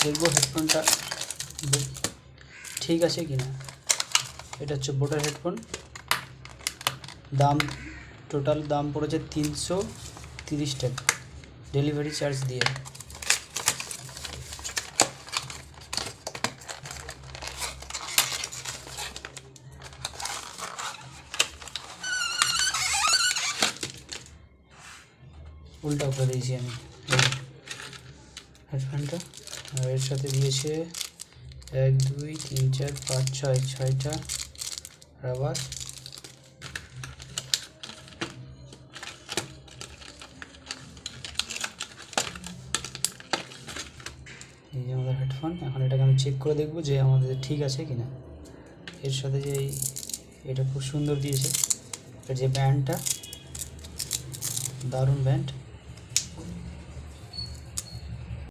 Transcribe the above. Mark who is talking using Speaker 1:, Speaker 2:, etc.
Speaker 1: দেখবো হেডফোনটা ঠিক আছে কি না। এটা হচ্ছে বোটের হেডফোন, দাম টোটাল দাম পড়েছে 330 টাকা ডেলিভারি চার্জ দিয়ে। উল্টা করে দিয়েছি আমি হেডফোনটা, আর এর সাথে দিয়েছে 1 2 3 4 5 6টা রাবার। এই যে আমাদের হেডফোন। এখন এটাকে আমি চেক করে দেখব যে আমাদের ঠিক আছে কি না। এর সাথে যে এটা খুব সুন্দর দিয়েছে, এর যে ব্যান্ডটা দারুণ ব্যান্ড।